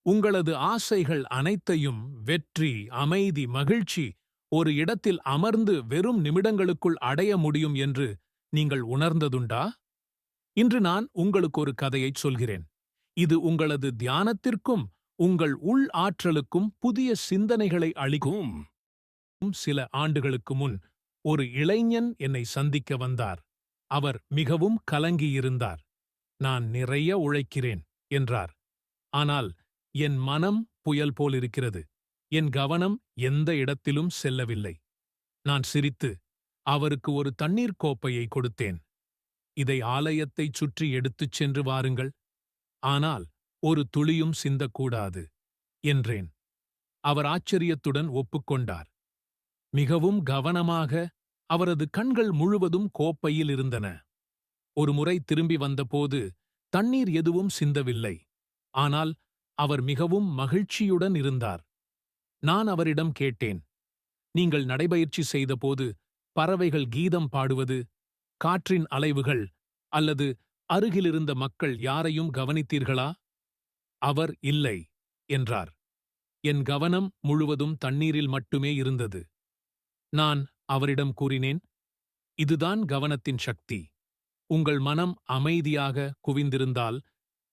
உங்களது ஆசைகள் அனைத்தையும் வெற்றி, அமைதி, மகிழ்ச்சி ஒரு இடத்தில் அமர்ந்து வெறும் நிமிடங்களுக்குள் அடைய முடியும் என்று நீங்கள் உணர்ந்ததுண்டா? இன்று நான் உங்களுக்கு ஒரு கதையைச் சொல்கிறேன். இது உங்களது தியானத்திற்கும் உங்கள் உள் ஆற்றலுக்கும் புதிய சிந்தனைகளை அளிக்கும். சில ஆண்டுகளுக்கு முன் ஒரு இளைஞன் என்னை சந்திக்க வந்தார். அவர் மிகவும் கலங்கியிருந்தார். நான் நிறைய உழைக்கிறேன் என்றார். ஆனால் என் மனம் புயல் போலிருக்கிறது. என் கவனம் எந்த இடத்திலும் செல்லவில்லை. நான் சிரித்து அவருக்கு ஒரு தண்ணீர் கோப்பையை கொடுத்தேன். இதை ஆலயத்தைச் சுற்றி எடுத்துச் சென்று வாருங்கள். ஆனால் ஒரு துளியும் சிந்தக்கூடாது என்றேன். அவர் ஆச்சரியத்துடன் ஒப்புக்கொண்டார். மிகவும் கவனமாக அவரது கண்கள் முழுவதும் கோப்பையில் இருந்தன. ஒருமுறை திரும்பி வந்தபோது தண்ணீர் எதுவும் சிந்தவில்லை. ஆனால் அவர் மிகவும் மகிழ்ச்சியுடன் இருந்தார். நான் அவரிடம் கேட்டேன், நீங்கள் நடைபயிற்சி செய்தபோது பறவைகள் கீதம் பாடுவது, காற்றின் அலைவுகள் அல்லது அருகிலிருந்த மக்கள் யாரையும் கவனித்தீர்களா? அவர் இல்லை என்றார். என் கவனம் முழுவதும் தண்ணீரில் மட்டுமே இருந்தது. நான் அவரிடம் கூறினேன், இதுதான் கவனத்தின் சக்தி. உங்கள் மனம் அமைதியாக குவிந்திருந்தால்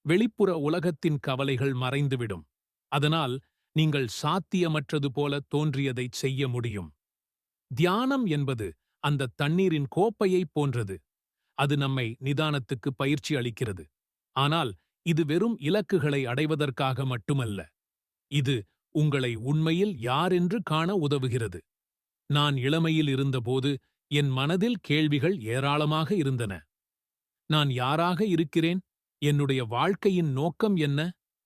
வெளிப்புற உலகத்தின் கவலைகள் மறைந்துவிடும். அதனால் நீங்கள் சாத்தியமற்றது போல தோன்றியதைச் செய்ய முடியும். தியானம் என்பது அந்த தண்ணீரின் கோப்பையைப் போன்றது. அது நம்மை நிதானத்துக்கு பயிற்சி அளிக்கிறது. ஆனால் இது வெறும் இலக்குகளை அடைவதற்காக மட்டுமல்ல. இது உங்களை உண்மையில் யாரென்று காண உதவுகிறது. நான் இளமையில் இருந்தபோது என் மனதில் கேள்விகள் ஏராளமாக இருந்தன. நான் யாராக இருக்கிறேன்? என்னுடைய வாழ்க்கையின் நோக்கம் என்ன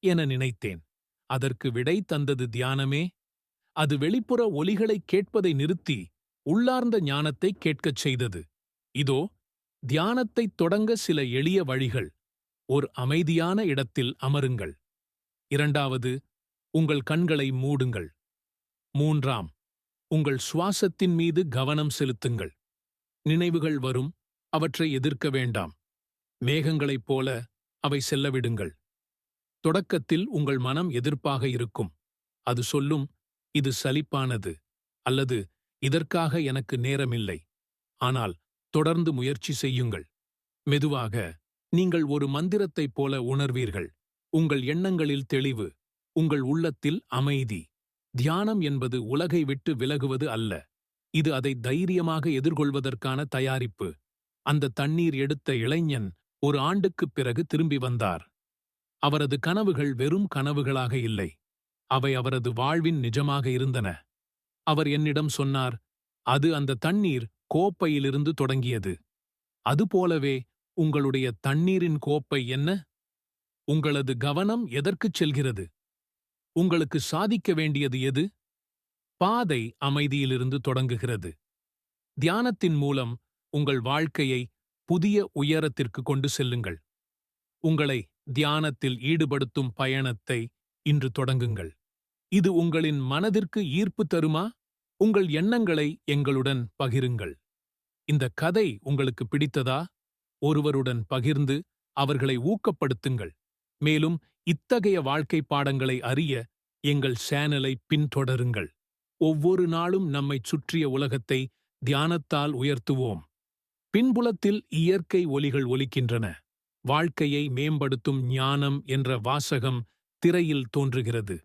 என நினைத்தேன். அதற்கு விடை தந்தது தியானமே. அது வெளிப்புற ஒலிகளைக் கேட்பதை நிறுத்தி உள்ளார்ந்த ஞானத்தைக் கேட்கச் செய்தது. இதோ தியானத்தைத் தொடங்க சில எளிய வழிகள். ஒரு அமைதியான இடத்தில் அமருங்கள். 2வது, உங்கள் கண்களை மூடுங்கள். 3ஆம், உங்கள் சுவாசத்தின் மீது கவனம் செலுத்துங்கள். நினைவுகள் வரும், அவற்றை எதிர்க்க வேண்டாம். மேகங்களைப் போல அவை செல்லவிடுங்கள். தொடக்கத்தில் உங்கள் மனம் எதிர்ப்பாக இருக்கும். அது சொல்லும், இது சலிப்பானது அல்லது இதற்காக எனக்கு நேரமில்லை. ஆனால் தொடர்ந்து முயற்சி செய்யுங்கள். மெதுவாக நீங்கள் ஒரு மந்திரத்தைப் போல உணர்வீர்கள். உங்கள் எண்ணங்களில் தெளிவு, உங்கள் உள்ளத்தில் அமைதி. தியானம் என்பது உலகை விட்டு விலகுவது அல்ல. இது அதை தைரியமாக எதிர்கொள்வதற்கான தயாரிப்பு. அந்த தண்ணீர் எடுத்த இளைஞன் ஒரு ஆண்டுக்குப் பிறகு திரும்பி வந்தார். அவரது கனவுகள் வெறும் கனவுகளாக இல்லை. அவை அவரது வாழ்வின் நிஜமாக இருந்தன. அவர் என்னிடம் சொன்னார், அது அந்த தண்ணீர் கோப்பையிலிருந்து தொடங்கியது. அதுபோலவே உங்களுடைய தண்ணீரின் கோப்பை என்ன? உங்களது கவனம் எதற்குச் செல்கிறது? உங்களுக்கு சாதிக்க வேண்டியது எது? பாதை அமைதியிலிருந்து தொடங்குகிறது. தியானத்தின் மூலம் உங்கள் வாழ்க்கையை புதிய உயரத்திற்கு கொண்டு செல்லுங்கள். உங்களை தியானத்தில் ஈடுபடுத்தும் பயணத்தை இன்று தொடங்குங்கள். இது உங்களின் மனதிற்கு ஈர்ப்பு தருமா? உங்கள் எண்ணங்களை எங்களுடன் பகிருங்கள். இந்த கதை உங்களுக்கு பிடித்ததா? ஒருவருடன் பகிர்ந்து அவர்களை ஊக்கப்படுத்துங்கள். மேலும் இத்தகைய வாழ்க்கை பாடங்களை அறிய எங்கள் சேனலை பின்தொடருங்கள். ஒவ்வொரு நாளும் நம்மைச் சுற்றிய உலகத்தை தியானத்தால் உயர்த்துவோம். பின்புலத்தில் இயற்கை ஒலிகள் ஒலிக்கின்றன. வாழ்க்கையை மேம்படுத்தும் ஞானம் என்ற வாசகம் திரையில் தோன்றுகிறது.